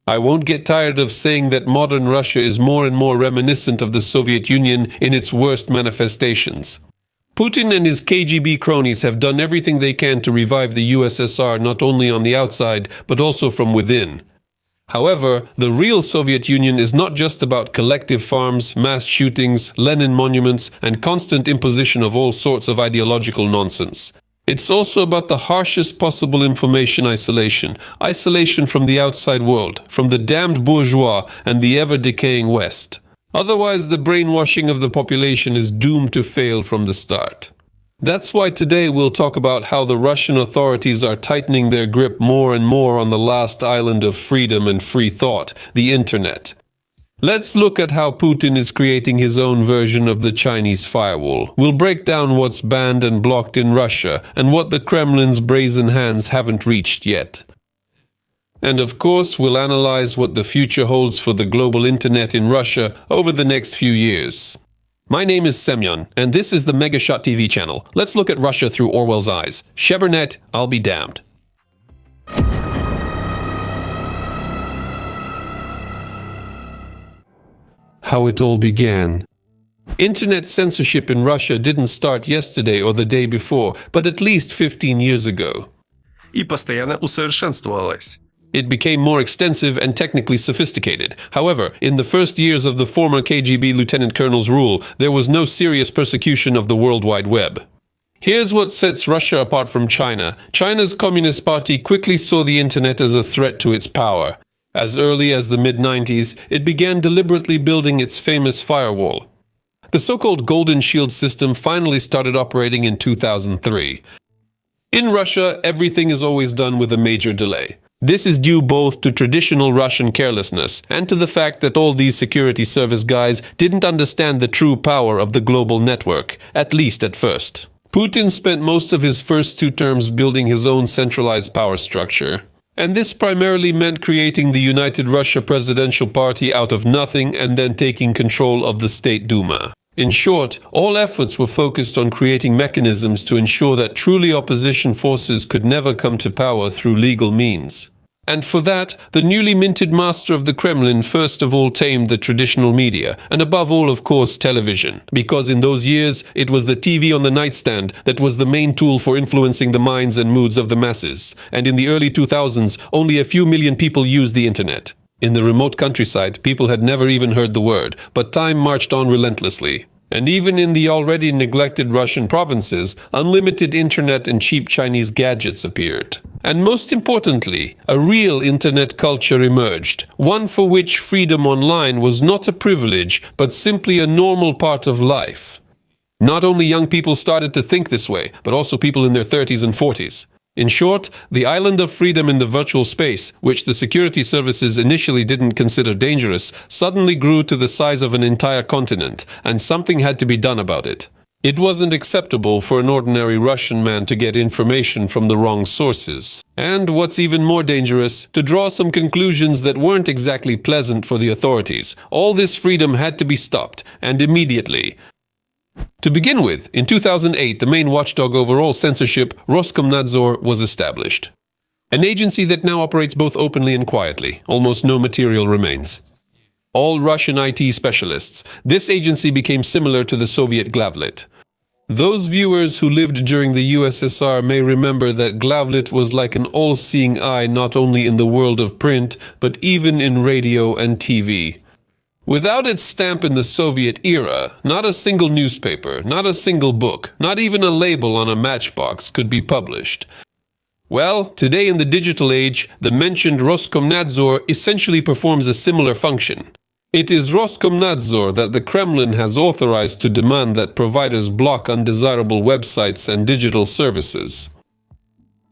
I won't get tired of saying that modern Russia is more and more reminiscent of the Soviet Union in its worst manifestations. Putin and his KGB cronies have done everything they can to revive the USSR not only on the outside, but also from within. However, the real Soviet Union is not just about collective farms, mass shootings, Lenin monuments, and constant imposition of all sorts of ideological nonsense. It's also about the harshest possible information isolation from the outside world, from the damned bourgeois and the ever-decaying West. Otherwise, the brainwashing of the population is doomed to fail from the start. That's why today we'll talk about how the Russian authorities are tightening their grip more and more on the last island of freedom and free thought, the Internet. Let's look at how Putin is creating his own version of the Chinese firewall. We'll break down what's banned and blocked in Russia and what the Kremlin's brazen hands haven't reached yet. And of course, we'll analyze what the future holds for the global Internet in Russia over the next few years. My name is Semyon, and this is the Megashot TV channel. Let's look at Russia through Orwell's eyes. Cheburnet, I'll be damned. How it all began. Internet censorship in Russia didn't start yesterday or the day before, but at least 15 years ago. И постоянно усовершенствовалась. It became more extensive and technically sophisticated. However, in the first years of the former KGB lieutenant colonel's rule, there was no serious persecution of the World Wide Web. Here's what sets Russia apart from China. China's Communist Party quickly saw the Internet as a threat to its power. As early as the mid-90s, it began deliberately building its famous firewall. The so-called Golden Shield system finally started operating in 2003. In Russia, everything is always done with a major delay. This is due both to traditional Russian carelessness and to the fact that all these security service guys didn't understand the true power of the global network, at least at first. Putin spent most of his first 2 terms building his own centralized power structure. And this primarily meant creating the United Russia Presidential Party out of nothing and then taking control of the State Duma. In short, all efforts were focused on creating mechanisms to ensure that truly opposition forces could never come to power through legal means. And for that, the newly minted master of the Kremlin first of all tamed the traditional media, and above all, of course, television. Because in those years, it was the TV on the nightstand that was the main tool for influencing the minds and moods of the masses. And in the early 2000s, only a few million people used the Internet. In the remote countryside, people had never even heard the word, but time marched on relentlessly. And even in the already neglected Russian provinces, unlimited internet and cheap Chinese gadgets appeared. And most importantly, a real internet culture emerged, one for which freedom online was not a privilege, but simply a normal part of life. Not only young people started to think this way, but also people in their 30s and 40s. In short, the island of freedom in the virtual space, which the security services initially didn't consider dangerous, suddenly grew to the size of an entire continent, and something had to be done about it. It wasn't acceptable for an ordinary Russian man to get information from the wrong sources. And what's even more dangerous, to draw some conclusions that weren't exactly pleasant for the authorities. All this freedom had to be stopped, and immediately. To begin with, in 2008, the main watchdog over all censorship, Roskomnadzor, was established. An agency that now operates both openly and quietly. Almost no material remains. All Russian IT specialists. This agency became similar to the Soviet Glavlit. Those viewers who lived during the USSR may remember that Glavlit was like an all-seeing eye not only in the world of print, but even in radio and TV. Without its stamp in the Soviet era, not a single newspaper, not a single book, not even a label on a matchbox could be published. Well, today in the digital age, the mentioned Roskomnadzor essentially performs a similar function. It is Roskomnadzor that the Kremlin has authorized to demand that providers block undesirable websites and digital services.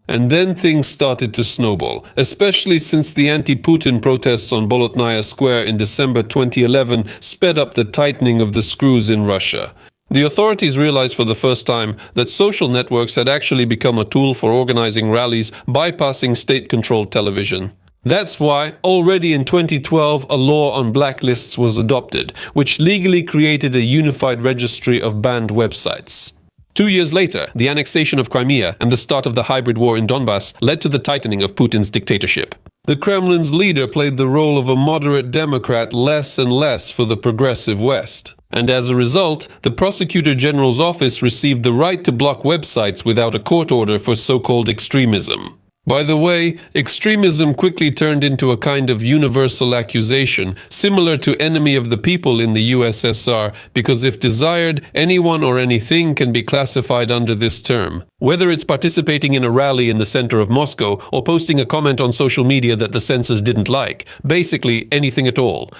And then things started to snowball, especially since the anti-Putin protests on Bolotnaya Square in December 2011 sped up the tightening of the screws in Russia. The authorities realized for the first time that social networks had actually become a tool for organizing rallies, bypassing state-controlled television. That's why, already in 2012, a law on blacklists was adopted, which legally created a unified registry of banned websites. 2 years later, the annexation of Crimea and the start of the hybrid war in Donbass led to the tightening of Putin's dictatorship. The Kremlin's leader played the role of a moderate Democrat less and less for the progressive West. And as a result, the Prosecutor General's office received the right to block websites without a court order for so-called extremism. By the way, extremism quickly turned into a kind of universal accusation, similar to enemy of the people in the USSR, because if desired, anyone or anything can be classified under this term. Whether it's participating in a rally in the center of Moscow or posting a comment on social media that the censors didn't like, basically anything at all.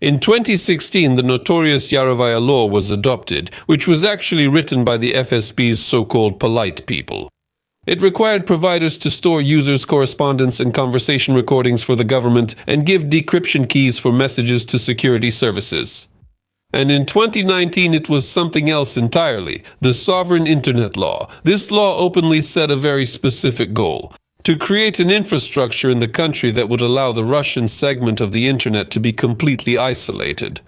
In 2016, the notorious Yarovaya law was adopted, which was actually written by the FSB's so-called polite people. It required providers to store users' correspondence and conversation recordings for the government and give decryption keys for messages to security services. And in 2019 it was something else entirely, the Sovereign Internet Law. This law openly set a very specific goal: to create an infrastructure in the country that would allow the Russian segment of the internet to be completely isolated.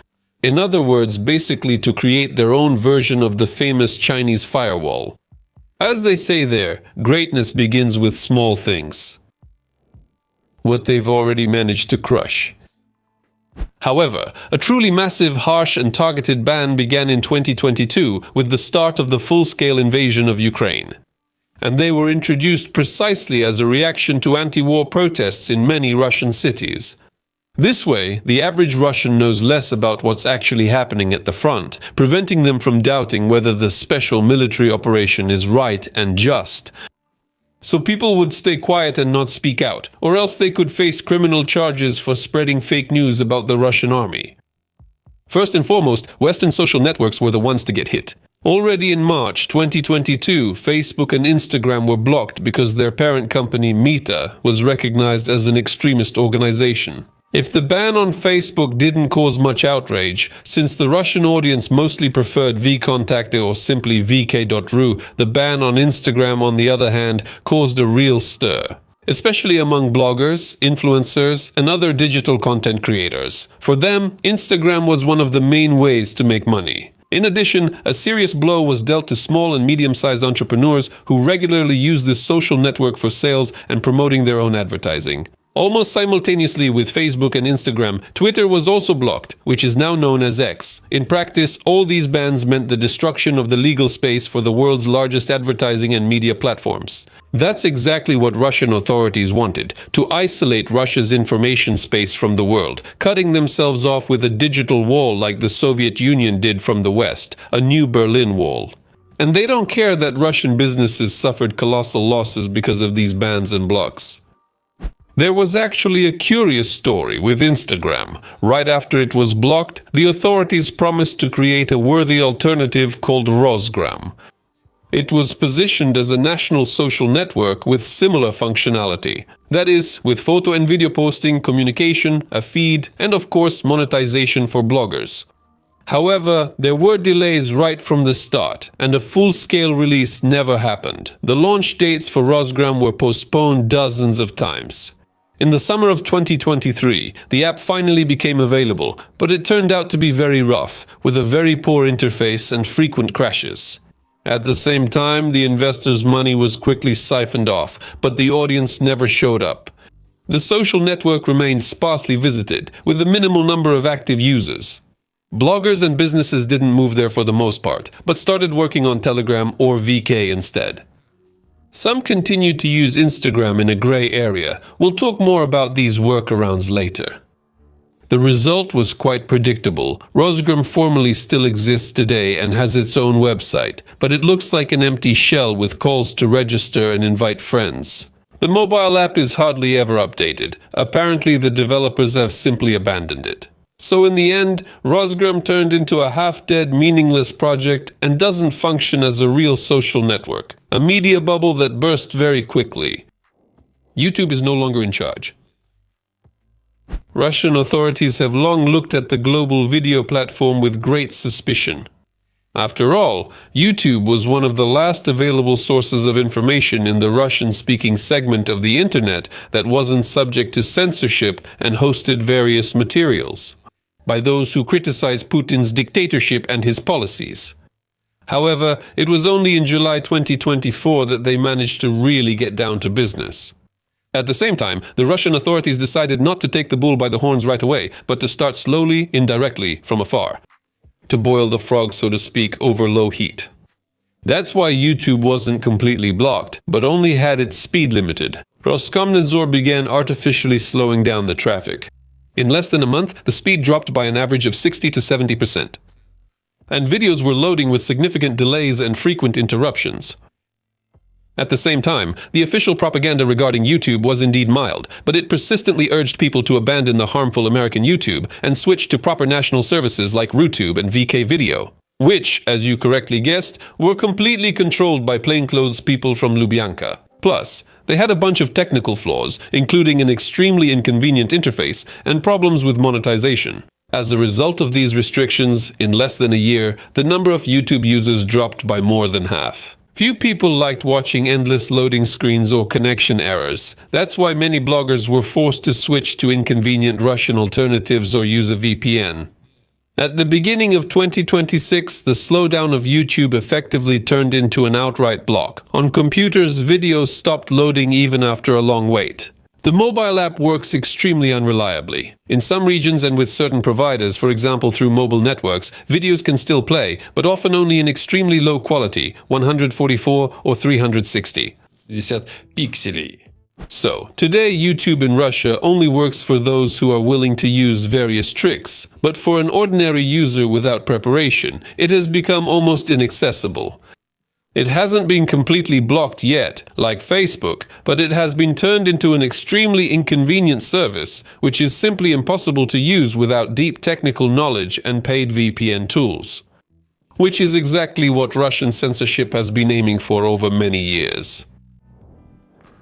In other words, basically to create their own version of the famous Chinese firewall. As they say there, greatness begins with small things. What they've already managed to crush. However, a truly massive, harsh and targeted ban began in 2022 with the start of the full-scale invasion of Ukraine. And they were introduced precisely as a reaction to anti-war protests in many Russian cities. This way, the average Russian knows less about what's actually happening at the front, preventing them from doubting whether the special military operation is right and just. So people would stay quiet and not speak out, or else they could face criminal charges for spreading fake news about the Russian army. First and foremost, Western social networks were the ones to get hit. Already in March 2022, Facebook and Instagram were blocked because their parent company Meta was recognized as an extremist organization. If the ban on Facebook didn't cause much outrage, since the Russian audience mostly preferred vKontakte or simply vk.ru, the ban on Instagram, on the other hand, caused a real stir. Especially among bloggers, influencers, and other digital content creators. For them, Instagram was one of the main ways to make money. In addition, a serious blow was dealt to small and medium-sized entrepreneurs who regularly use this social network for sales and promoting their own advertising. Almost simultaneously with Facebook and Instagram, Twitter was also blocked, which is now known as X. In practice, all these bans meant the destruction of the legal space for the world's largest advertising and media platforms. That's exactly what Russian authorities wanted, to isolate Russia's information space from the world, cutting themselves off with a digital wall like the Soviet Union did from the West, a new Berlin Wall. And they don't care that Russian businesses suffered colossal losses because of these bans and blocks. There was actually a curious story with Instagram. Right after it was blocked, the authorities promised to create a worthy alternative called Rosgram. It was positioned as a national social network with similar functionality. That is, with photo and video posting, communication, a feed, and of course monetization for bloggers. However, there were delays right from the start, and a full-scale release never happened. The launch dates for Rosgram were postponed dozens of times. In the summer of 2023, the app finally became available, but it turned out to be very rough, with a very poor interface and frequent crashes. At the same time, the investors' money was quickly siphoned off, but the audience never showed up. The social network remained sparsely visited, with a minimal number of active users. Bloggers and businesses didn't move there for the most part, but started working on Telegram or VK instead. Some continued to use Instagram in a gray area. We'll talk more about these workarounds later. The result was quite predictable. Rosgram formally still exists today and has its own website, but it looks like an empty shell with calls to register and invite friends. The mobile app is hardly ever updated. Apparently, the developers have simply abandoned it. So in the end, Rosgram turned into a half-dead, meaningless project and doesn't function as a real social network. A media bubble that burst very quickly. YouTube is no longer in charge. Russian authorities have long looked at the global video platform with great suspicion. After all, YouTube was one of the last available sources of information in the Russian-speaking segment of the internet that wasn't subject to censorship and hosted various materials by those who criticize Putin's dictatorship and his policies. However, it was only in July 2024 that they managed to really get down to business. At the same time, the Russian authorities decided not to take the bull by the horns right away, but to start slowly, indirectly, from afar. To boil the frog, so to speak, over low heat. That's why YouTube wasn't completely blocked, but only had its speed limited. Roskomnadzor began artificially slowing down the traffic. In less than a month, the speed dropped by an average of 60 to 70%. And videos were loading with significant delays and frequent interruptions. At the same time, the official propaganda regarding YouTube was indeed mild, but it persistently urged people to abandon the harmful American YouTube and switch to proper national services like RuTube and VK Video, which, as you correctly guessed, were completely controlled by plainclothes people from Lubyanka. Plus, they had a bunch of technical flaws, including an extremely inconvenient interface and problems with monetization. As a result of these restrictions, in less than a year, the number of YouTube users dropped by more than half. Few people liked watching endless loading screens or connection errors. That's why many bloggers were forced to switch to inconvenient Russian alternatives or use a VPN. At the beginning of 2026, the slowdown of YouTube effectively turned into an outright block. On computers, videos stopped loading even after a long wait. The mobile app works extremely unreliably. In some regions and with certain providers, for example through mobile networks, videos can still play, but often only in extremely low quality, 144 or 360. 50 пикселей. So, today YouTube in Russia only works for those who are willing to use various tricks, but for an ordinary user without preparation, it has become almost inaccessible. It hasn't been completely blocked yet, like Facebook, but it has been turned into an extremely inconvenient service, which is simply impossible to use without deep technical knowledge and paid VPN tools. Which is exactly what Russian censorship has been aiming for over many years.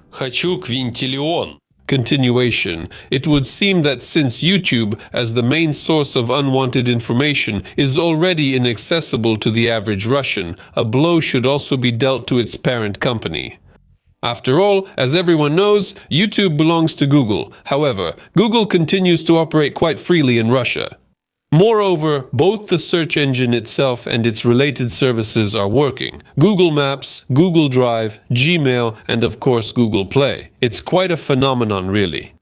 Хочу квинтиллион. Continuation. It would seem that since YouTube, as the main source of unwanted information, is already inaccessible to the average Russian, a blow should also be dealt to its parent company. After all, as everyone knows, YouTube belongs to Google. However, Google continues to operate quite freely in Russia. Moreover, both the search engine itself and its related services are working. Google Maps, Google Drive, Gmail, and of course Google Play. It's quite a phenomenon, really.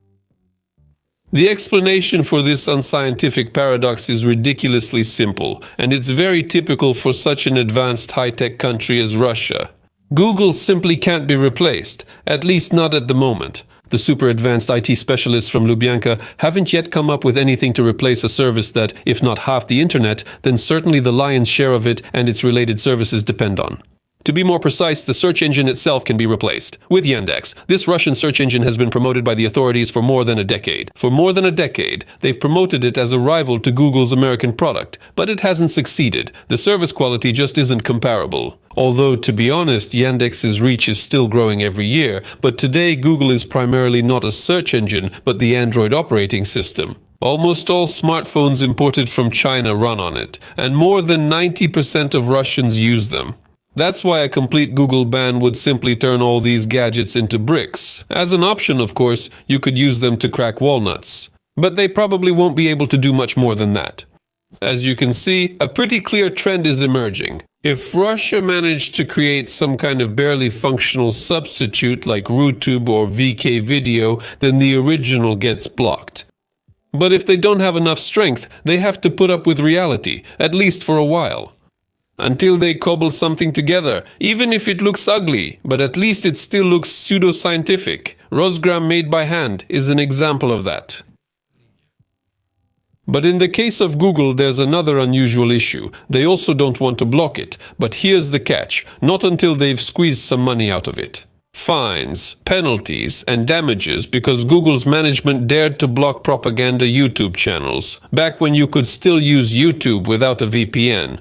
The explanation for this unscientific paradox is ridiculously simple, and it's very typical for such an advanced high-tech country as Russia. Google simply can't be replaced, at least not at the moment. The super advanced IT specialists from Lubyanka haven't yet come up with anything to replace a service that, if not half the internet, then certainly the lion's share of it and its related services depend on. To be more precise, the search engine itself can be replaced. With Yandex, this Russian search engine has been promoted by the authorities for more than a decade. For more than a decade, they've promoted it as a rival to Google's American product, but it hasn't succeeded. The service quality just isn't comparable. Although, to be honest, Yandex's reach is still growing every year, but today Google is primarily not a search engine, but the Android operating system. Almost all smartphones imported from China run on it, and more than 90% of Russians use them. That's why a complete Google ban would simply turn all these gadgets into bricks. As an option, of course, you could use them to crack walnuts. But they probably won't be able to do much more than that. As you can see, a pretty clear trend is emerging. If Russia managed to create some kind of barely functional substitute like RuTube or VK Video, then the original gets blocked. But if they don't have enough strength, they have to put up with reality, at least for a while. Until they cobble something together, even if it looks ugly, but at least it still looks pseudoscientific. Rosgram made by hand is an example of that. But in the case of Google, there's another unusual issue. They also don't want to block it, but here's the catch: not until they've squeezed some money out of it. Fines, penalties, and damages because Google's management dared to block propaganda YouTube channels, back when you could still use YouTube without a VPN.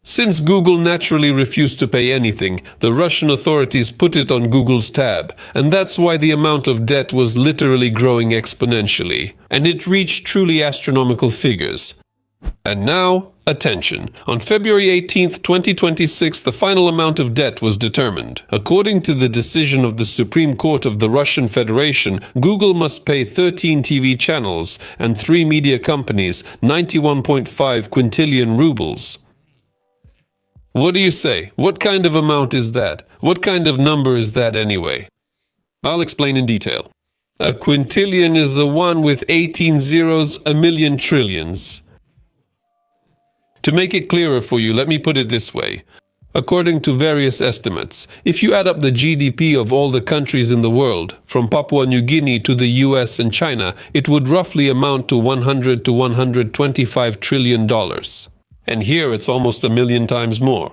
Since Google naturally refused to pay anything, the Russian authorities put it on Google's tab, and that's why the amount of debt was literally growing exponentially, and it reached truly astronomical figures. And now, attention. On February 18th, 2026, the final amount of debt was determined. According to the decision of the Supreme Court of the Russian Federation, Google must pay 13 TV channels and 3 media companies 91.5 quintillion rubles. What do you say? What kind of amount is that? What kind of number is that anyway? I'll explain in detail. A quintillion is a 1 with 18 zeros, a million trillions. To make it clearer for you, let me put it this way. According to various estimates, if you add up the GDP of all the countries in the world, from Papua New Guinea to the US and China, it would roughly amount to $100 to $125 trillion. And here it's almost a million times more.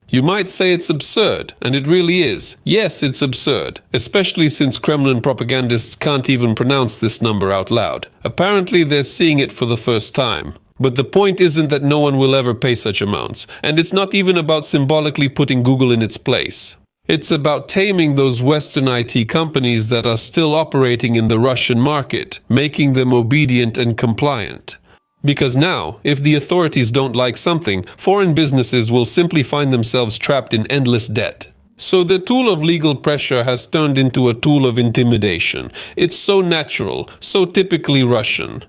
You might say it's absurd, and it really is. Yes, it's absurd, especially since Kremlin propagandists can't even pronounce this number out loud. Apparently they're seeing it for the first time. But the point isn't that no one will ever pay such amounts, and it's not even about symbolically putting Google in its place. It's about taming those Western IT companies that are still operating in the Russian market, making them obedient and compliant. Because now, if the authorities don't like something, foreign businesses will simply find themselves trapped in endless debt. So the tool of legal pressure has turned into a tool of intimidation. It's so natural, so typically Russian.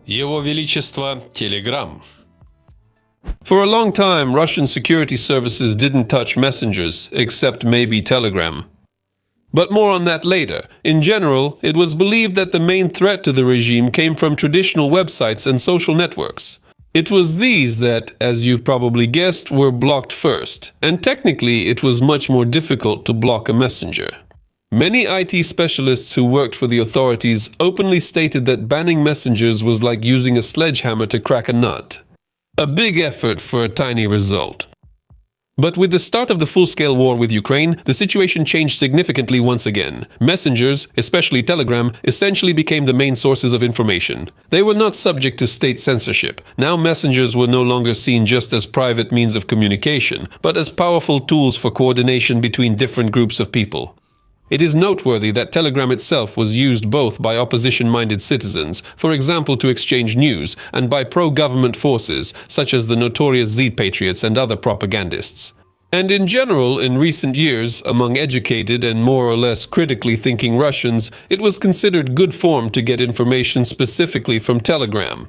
Его Величество Telegram. For a long time, Russian security services didn't touch messengers, except maybe Telegram. But more on that later. In general, it was believed that the main threat to the regime came from traditional websites and social networks. It was these that, as you've probably guessed, were blocked first, and technically it was much more difficult to block a messenger. Many IT specialists who worked for the authorities openly stated that banning messengers was like using a sledgehammer to crack a nut. A big effort for a tiny result. But with the start of the full-scale war with Ukraine, the situation changed significantly once again. Messengers, especially Telegram, essentially became the main sources of information. They were not subject to state censorship. Now messengers were no longer seen just as private means of communication, but as powerful tools for coordination between different groups of people. It is noteworthy that Telegram itself was used both by opposition-minded citizens, for example to exchange news, and by pro-government forces, such as the notorious Z-Patriots and other propagandists. And in general, in recent years, among educated and more or less critically thinking Russians, it was considered good form to get information specifically from Telegram.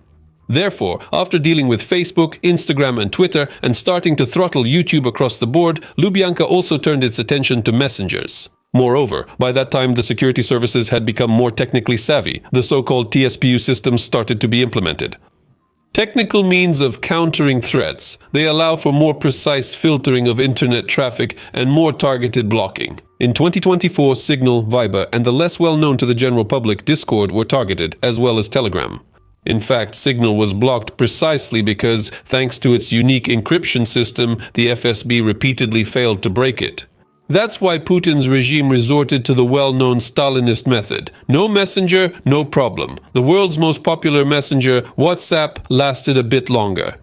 Therefore, after dealing with Facebook, Instagram and Twitter, and starting to throttle YouTube across the board, Lubyanka also turned its attention to messengers. Moreover, by that time the security services had become more technically savvy. The so-called TSPU systems started to be implemented. Technical means of countering threats. They allow for more precise filtering of internet traffic and more targeted blocking. In 2024, Signal, Viber, and the less well-known to the general public Discord were targeted, as well as Telegram. In fact, Signal was blocked precisely because, thanks to its unique encryption system, the FSB repeatedly failed to break it. That's why Putin's regime resorted to the well-known Stalinist method. No messenger, no problem. The world's most popular messenger, WhatsApp, lasted a bit longer.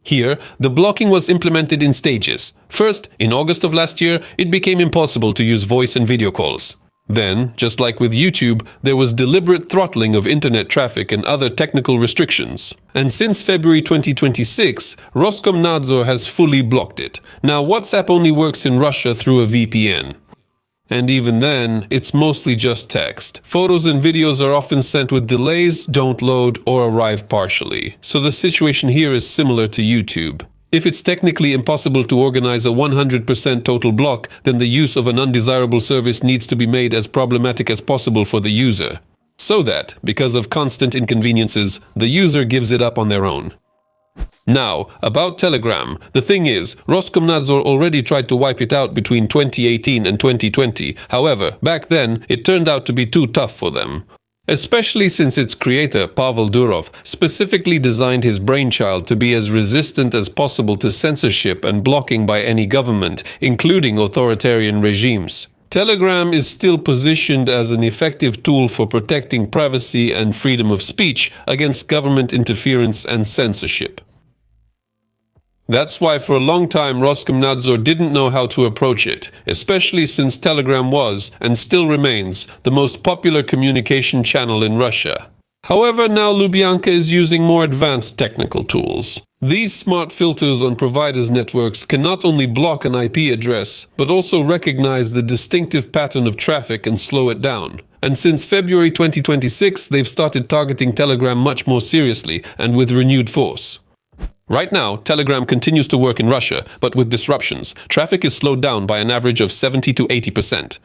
Here, the blocking was implemented in stages. First, in August of last year, it became impossible to use voice and video calls. Then, just like with YouTube, there was deliberate throttling of internet traffic and other technical restrictions. And since February 2026, Roskomnadzor has fully blocked it. Now WhatsApp only works in Russia through a VPN. And even then, it's mostly just text. Photos and videos are often sent with delays, don't load, or arrive partially. So the situation here is similar to YouTube. If it's technically impossible to organize a 100% total block, then the use of an undesirable service needs to be made as problematic as possible for the user. So that, because of constant inconveniences, the user gives it up on their own. Now, about Telegram. The thing is, Roskomnadzor already tried to wipe it out between 2018 and 2020. However, back then, it turned out to be too tough for them. Especially since its creator, Pavel Durov, specifically designed his brainchild to be as resistant as possible to censorship and blocking by any government, including authoritarian regimes. Telegram is still positioned as an effective tool for protecting privacy and freedom of speech against government interference and censorship. That's why for a long time Roskomnadzor didn't know how to approach it, especially since Telegram was, and still remains, the most popular communication channel in Russia. However, now Lubyanka is using more advanced technical tools. These smart filters on providers' networks can not only block an IP address, but also recognize the distinctive pattern of traffic and slow it down. And since February 2026, they've started targeting Telegram much more seriously and with renewed force. Right now, Telegram continues to work in Russia, but with disruptions. Traffic is slowed down by an average of 70 to 80%.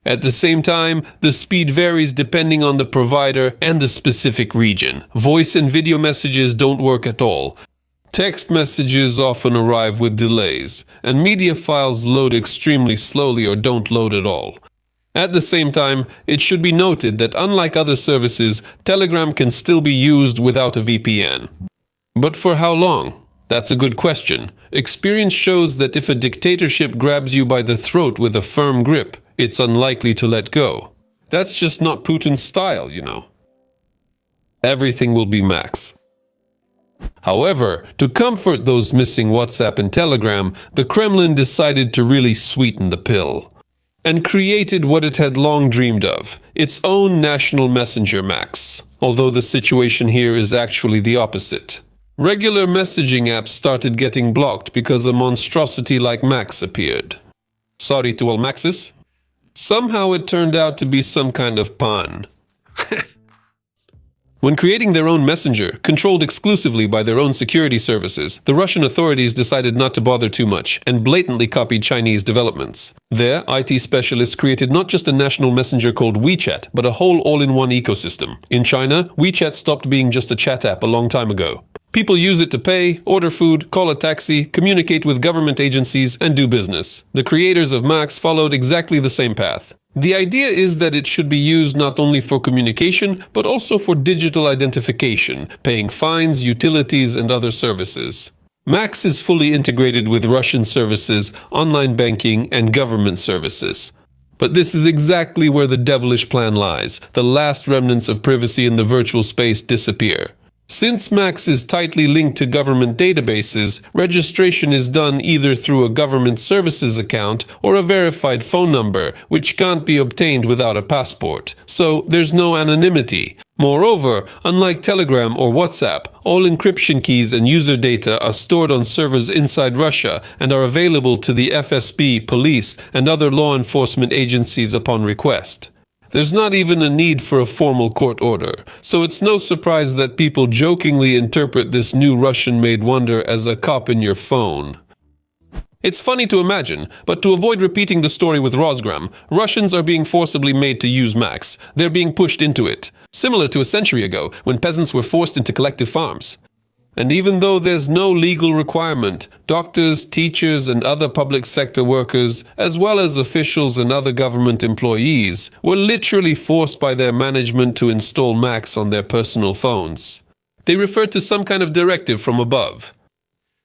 At the same time, the speed varies depending on the provider and the specific region. Voice and video messages don't work at all. Text messages often arrive with delays, and media files load extremely slowly or don't load at all. At the same time, it should be noted that unlike other services, Telegram can still be used without a VPN. But for how long? That's a good question. Experience shows that if a dictatorship grabs you by the throat with a firm grip, it's unlikely to let go. That's just not Putin's style, you know. Everything will be Max. However, to comfort those missing WhatsApp and Telegram, the Kremlin decided to really sweeten the pill and created what it had long dreamed of, its own national messenger Max. Although the situation here is actually the opposite. Regular messaging apps started getting blocked because a monstrosity like Max appeared. Sorry to all Maxes. Somehow it turned out to be some kind of pun. When creating their own messenger, controlled exclusively by their own security services, the Russian authorities decided not to bother too much and blatantly copied Chinese developments. There, IT specialists created not just a national messenger called WeChat, but a whole all-in-one ecosystem. In China, WeChat stopped being just a chat app a long time ago. People use it to pay, order food, call a taxi, communicate with government agencies, and do business. The creators of Max followed exactly the same path. The idea is that it should be used not only for communication, but also for digital identification, paying fines, utilities, and other services. Max is fully integrated with Russian services, online banking, and government services. But this is exactly where the devilish plan lies. The last remnants of privacy in the virtual space disappear. Since Max is tightly linked to government databases, registration is done either through a government services account or a verified phone number, which can't be obtained without a passport. So there's no anonymity. Moreover, unlike Telegram or WhatsApp, all encryption keys and user data are stored on servers inside Russia and are available to the FSB, police, and other law enforcement agencies upon request. There's not even a need for a formal court order, so it's no surprise that people jokingly interpret this new Russian-made wonder as a cop in your phone. It's funny to imagine, but to avoid repeating the story with Rosgram, Russians are being forcibly made to use Max. They're being pushed into it, similar to a century ago when peasants were forced into collective farms. And even though there's no legal requirement, doctors, teachers, and other public sector workers, as well as officials and other government employees, were literally forced by their management to install Max on their personal phones. They refer to some kind of directive from above.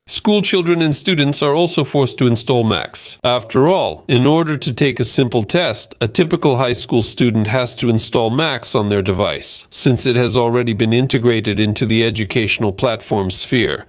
School children and students are also forced to install Max. After all, in order to take a simple test, a typical high school student has to install Max on their device, since it has already been integrated into the educational platform sphere.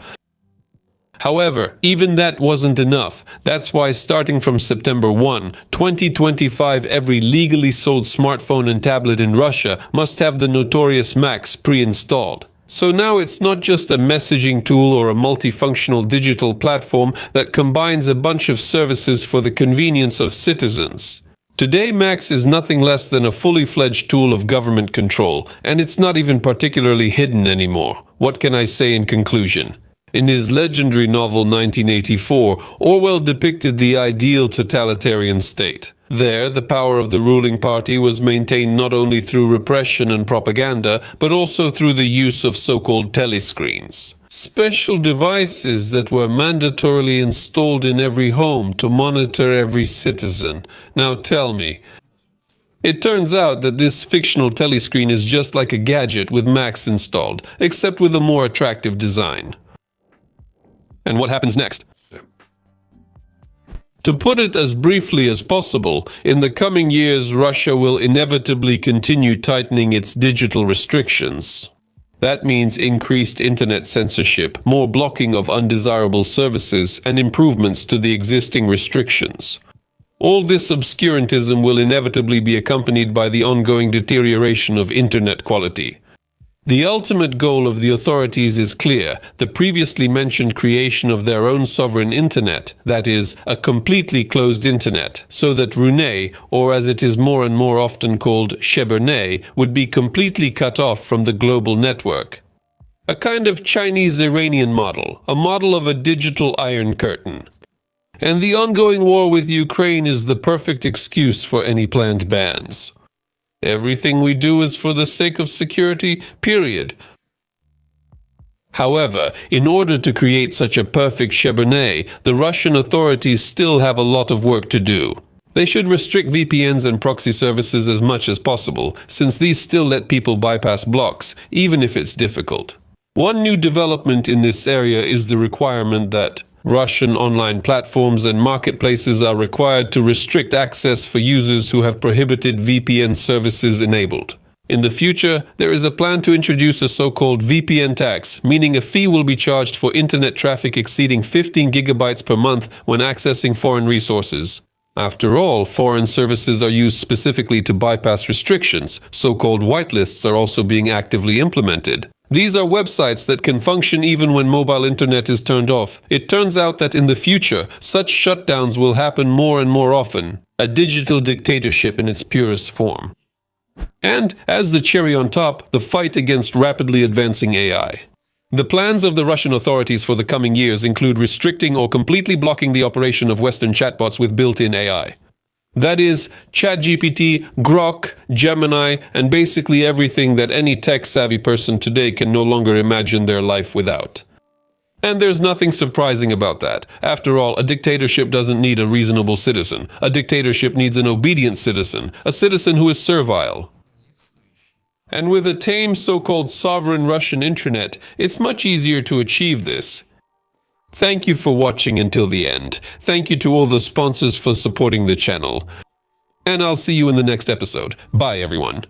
However, even that wasn't enough. That's why starting from September 1, 2025, every legally sold smartphone and tablet in Russia must have the notorious Max pre-installed. So now it's not just a messaging tool or a multifunctional digital platform that combines a bunch of services for the convenience of citizens. Today, Max is nothing less than a fully fledged tool of government control, and it's not even particularly hidden anymore. What can I say in conclusion? In his legendary novel 1984, Orwell depicted the ideal totalitarian state. There, the power of the ruling party was maintained not only through repression and propaganda, but also through the use of so-called telescreens. Special devices that were mandatorily installed in every home to monitor every citizen. Now tell me. It turns out that this fictional telescreen is just like a gadget with Max installed, except with a more attractive design. And what happens next? To put it as briefly as possible, in the coming years, Russia will inevitably continue tightening its digital restrictions. That means increased internet censorship, more blocking of undesirable services, and improvements to the existing restrictions. All this obscurantism will inevitably be accompanied by the ongoing deterioration of internet quality. The ultimate goal of the authorities is clear: the previously mentioned creation of their own sovereign internet, that is, a completely closed internet, so that Rune, or as it is more and more often called Cheburnet, would be completely cut off from the global network. A kind of Chinese-Iranian model, a model of a digital iron curtain. And the ongoing war with Ukraine is the perfect excuse for any planned bans. Everything we do is for the sake of security, period. However, in order to create such a perfect Cheburnet, the Russian authorities still have a lot of work to do. They should restrict VPNs and proxy services as much as possible, since these still let people bypass blocks, even if it's difficult. One new development in this area is the requirement that Russian online platforms and marketplaces are required to restrict access for users who have prohibited VPN services enabled. In the future, there is a plan to introduce a so-called VPN tax, meaning a fee will be charged for internet traffic exceeding 15 gigabytes per month when accessing foreign resources. After all, foreign services are used specifically to bypass restrictions. So-called whitelists are also being actively implemented. These are websites that can function even when mobile internet is turned off. It turns out that in the future, such shutdowns will happen more and more often. A digital dictatorship in its purest form. And, as the cherry on top, the fight against rapidly advancing AI. The plans of the Russian authorities for the coming years include restricting or completely blocking the operation of Western chatbots with built-in AI. That is, ChatGPT, Grok, Gemini, and basically everything that any tech-savvy person today can no longer imagine their life without. And there's nothing surprising about that. After all, a dictatorship doesn't need a reasonable citizen. A dictatorship needs an obedient citizen, a citizen who is servile. And with a tame so-called sovereign Russian intranet, it's much easier to achieve this. Thank you for watching until the end. Thank you to all the sponsors for supporting the channel. And I'll see you in the next episode. Bye, everyone.